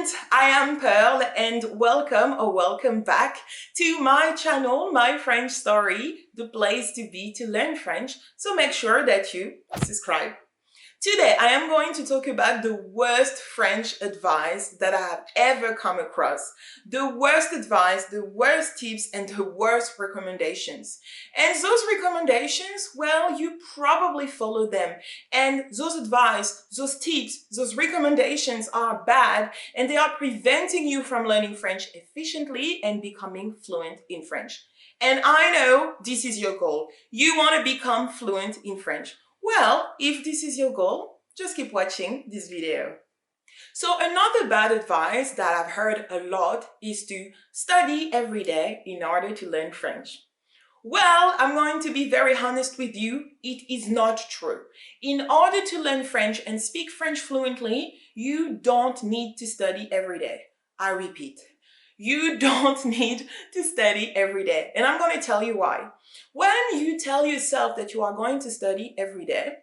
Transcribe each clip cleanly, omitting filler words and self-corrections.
friends, I am Pearl and welcome back to my channel, My French Story, the place to be to learn French. So make sure that you subscribe. Today, I am going to talk about the worst French advice that I have ever come across. The worst advice, the worst tips, and the worst recommendations. And those recommendations, well, you probably follow them. And those advice, those tips, those recommendations are bad and they are preventing you from learning French efficiently and becoming fluent in French. And I know this is your goal. You want to become fluent in French. Well, if this is your goal, just keep watching this video. So another bad advice that I've heard a lot is to study every day in order to learn French. Well, I'm going to be very honest with you. It is not true. In order to learn French and speak French fluently, you don't need to study every day. I repeat, you don't need to study every day. And I'm going to tell you why. When you tell yourself that you are going to study every day,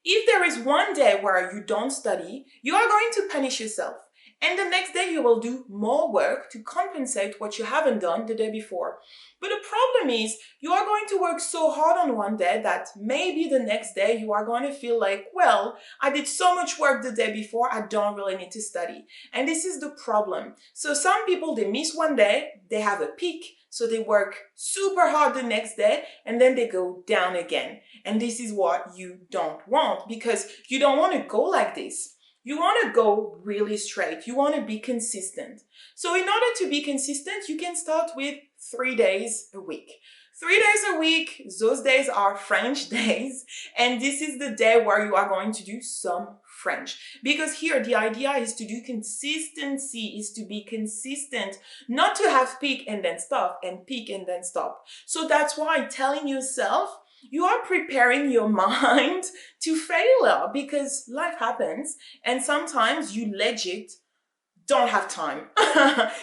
if there is one day where you don't study, you are going to punish yourself. And the next day you will do more work to compensate what you haven't done the day before. But the problem is you are going to work so hard on one day that maybe the next day you are going to feel like, well, I did so much work the day before, I don't really need to study. And this is the problem. So some people, they miss one day, they have a peak, so they work super hard the next day and then they go down again. And this is what you don't want because you don't want to go like this. You want to go really straight. You want to be consistent. So in order to be consistent, you can start with 3 days a week. 3 days a week, those days are French days. And this is the day where you are going to do some French. Because here, the idea is to do consistency, is to be consistent, not to have peak and then stop and peak and then stop. So that's why telling yourself, you are preparing your mind to failure because life happens and sometimes you legit don't have time.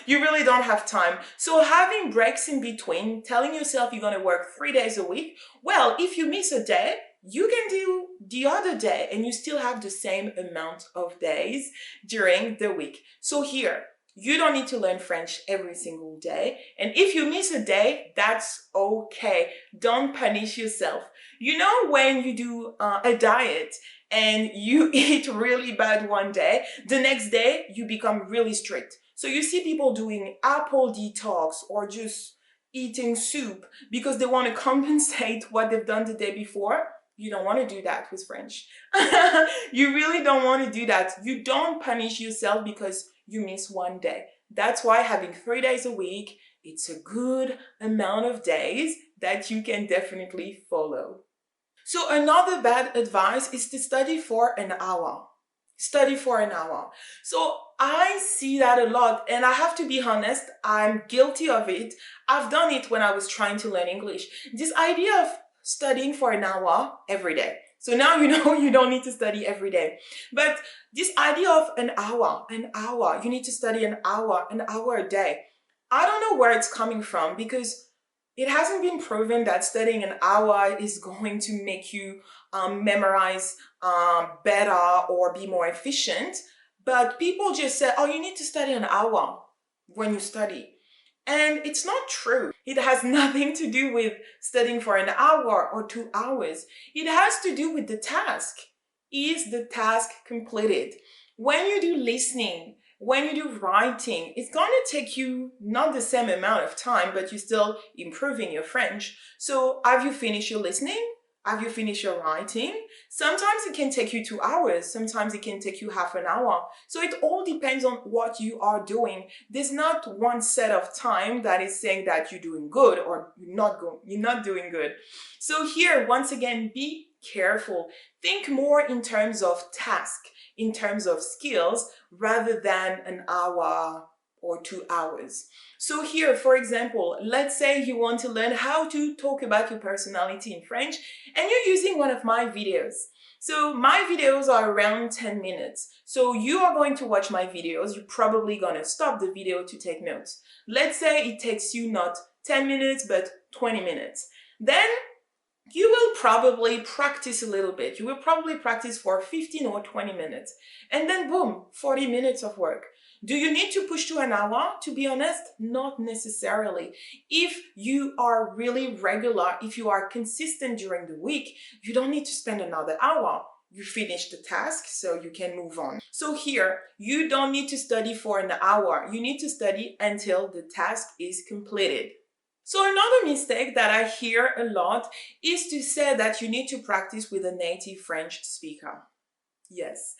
You really don't have time. So having breaks in between, telling yourself you're going to work 3 days a week, well, if you miss a day, you can do the other day and you still have the same amount of days during the week. So here, you don't need to learn French every single day. And if you miss a day, that's okay. Don't punish yourself. You know, when you do a diet and you eat really bad one day, the next day you become really strict. So you see people doing apple detox or just eating soup because they want to compensate what they've done the day before. You don't want to do that with French. You really don't want to do that. You don't punish yourself because you miss one day. That's why having 3 days a week, it's a good amount of days that you can definitely follow. So another bad advice is to study for an hour. Study for an hour. So I see that a lot and I have to be honest, I'm guilty of it. I've done it when I was trying to learn English. This idea of studying for an hour every day. So now you know you don't need to study every day. But this idea of an hour, you need to study an hour a day. I don't know where it's coming from because it hasn't been proven that studying an hour is going to make you memorize better or be more efficient. But people just say, oh, you need to study an hour when you study. And it's not true. It has nothing to do with studying for an hour or 2 hours. It has to do with the task. Is the task completed? When you do listening, when you do writing, it's going to take you not the same amount of time, but you're still improving your French. So have you finished your listening? Have you finished your writing? Sometimes it can take you 2 hours. Sometimes it can take you half an hour. So it all depends on what you are doing. There's not one set of time that is saying that you're doing good or you're not doing good. So here, once again, be careful. Think more in terms of task, in terms of skills, rather than an hour or 2 hours. So here, for example, let's say you want to learn how to talk about your personality in French and you're using one of my videos. So my videos are around 10 minutes. So you are going to watch my videos. You're probably going to stop the video to take notes. Let's say it takes you not 10 minutes, but 20 minutes. Then you will probably practice a little bit. You will probably practice for 15 or 20 minutes. And then boom, 40 minutes of work. Do you need to push to an hour? To be honest, not necessarily. If you are really regular, if you are consistent during the week, you don't need to spend another hour. You finish the task so you can move on. So here, you don't need to study for an hour. You need to study until the task is completed. So another mistake that I hear a lot is to say that you need to practice with a native French speaker. Yes.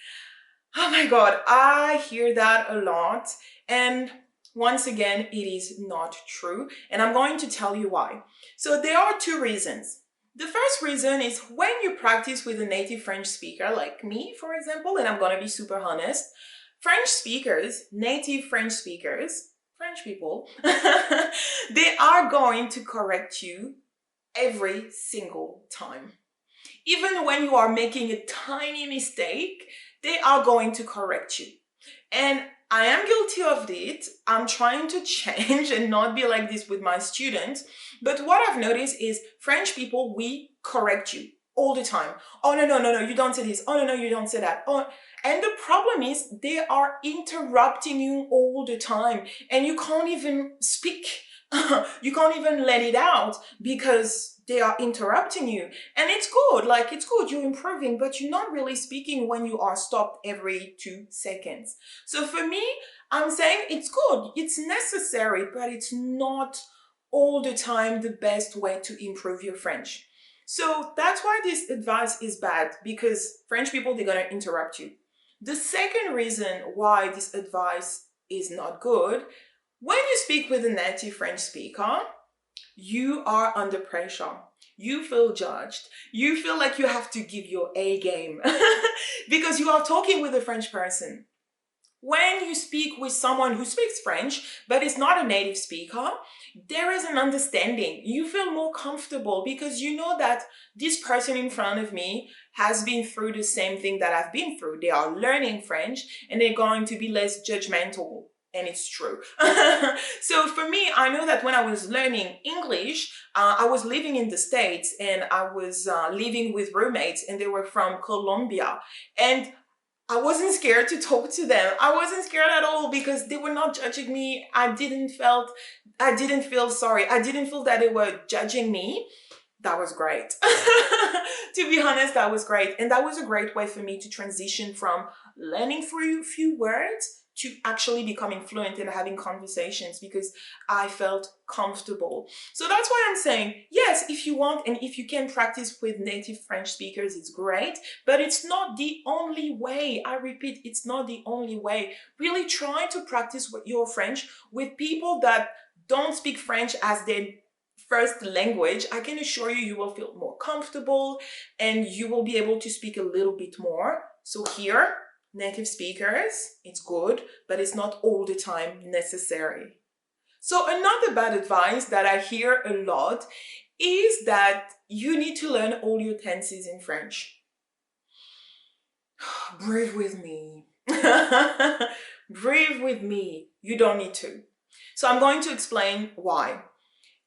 Oh my God, I hear that a lot. And once again, it is not true. And I'm going to tell you why. So there are two reasons. The first reason is when you practice with a native French speaker, like me, for example, and I'm going to be super honest, French speakers, native French speakers, French people, they are going to correct you every single time. Even when you are making a tiny mistake, they are going to correct you. And I am guilty of it. I'm trying to change and not be like this with my students. But what I've noticed is French people, we correct you all the time. Oh, no, you don't say this. Oh, no, you don't say that. Oh, and the problem is they are interrupting you all the time and you can't even speak. You can't even let it out because they are interrupting you. And it's good, like it's good, you're improving, but you're not really speaking when you are stopped every 2 seconds. So for me, I'm saying it's good, it's necessary, but it's not all the time the best way to improve your French. So that's why this advice is bad, because French people, they're gonna interrupt you. The second reason why this advice is not good, when you speak with a native French speaker, you are under pressure. You feel judged. You feel like you have to give your A game because you are talking with a French person. When you speak with someone who speaks French, but is not a native speaker, there is an understanding. You feel more comfortable because you know that this person in front of me has been through the same thing that I've been through. They are learning French and they're going to be less judgmental. And it's true. So for me, I know that when I was learning English, I was living in the States and I was living with roommates and they were from Colombia. And I wasn't scared to talk to them. I wasn't scared at all because they were not judging me. I didn't feel sorry. I didn't feel that they were judging me. That was great. To be honest, that was great. And that was a great way for me to transition from learning through few words to actually becoming fluent and having conversations because I felt comfortable. So that's why I'm saying, yes, if you want and if you can practice with native French speakers, it's great, but it's not the only way. I repeat, it's not the only way. Really try to practice with your French with people that don't speak French as their first language. I can assure you, you will feel more comfortable and you will be able to speak a little bit more. So here, native speakers, it's good, but it's not all the time necessary. So another bad advice that I hear a lot is that you need to learn all your tenses in French. Breathe with me. Breathe with me. You don't need to. So I'm going to explain why.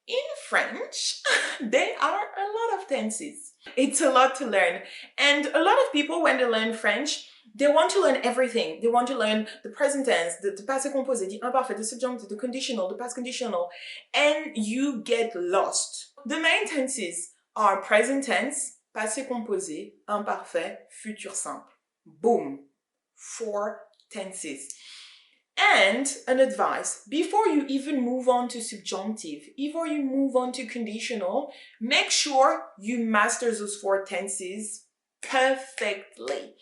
In French, there are a lot of tenses. It's a lot to learn. And a lot of people, when they learn French, they want to learn everything. They want to learn the present tense, the passé composé, the imparfait, the subjunctive, the conditional, the past conditional, and you get lost. The main tenses are present tense, passé composé, imparfait, futur simple. Boom. 4 tenses. And an advice, before you even move on to subjunctive, before you move on to conditional, make sure you master those 4 tenses perfectly.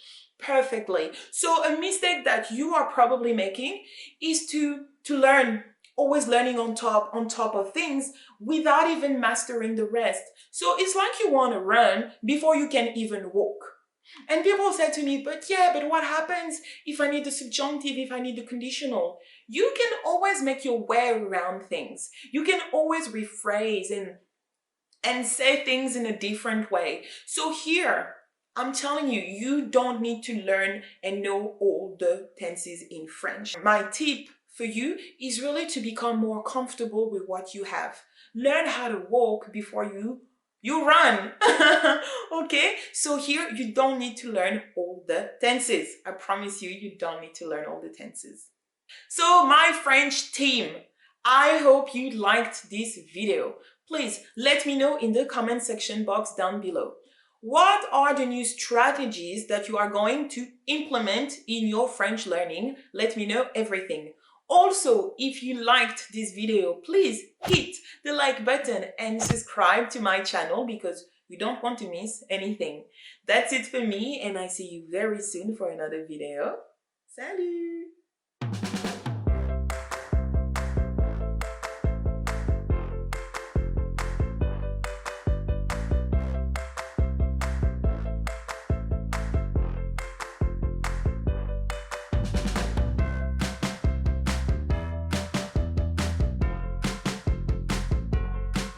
So a mistake that you are probably making is to learn, always learning on top of things without even mastering the rest. So it's like you want to run before you can even walk. And people say to me, but what happens if I need the subjunctive, if I need the conditional? You can always make your way around things. You can always rephrase and say things in a different way. So here, I'm telling you, you don't need to learn and know all the tenses in French. My tip for you is really to become more comfortable with what you have. Learn how to walk before you run. Okay, so here you don't need to learn all the tenses. I promise you, you don't need to learn all the tenses. So my French team, I hope you liked this video. Please let me know in the comment section box down below. What are the new strategies that you are going to implement in your French learning? Let me know everything. Also, if you liked this video, please hit the like button and subscribe to my channel because you don't want to miss anything. That's it for me, and I see you very soon for another video. Salut!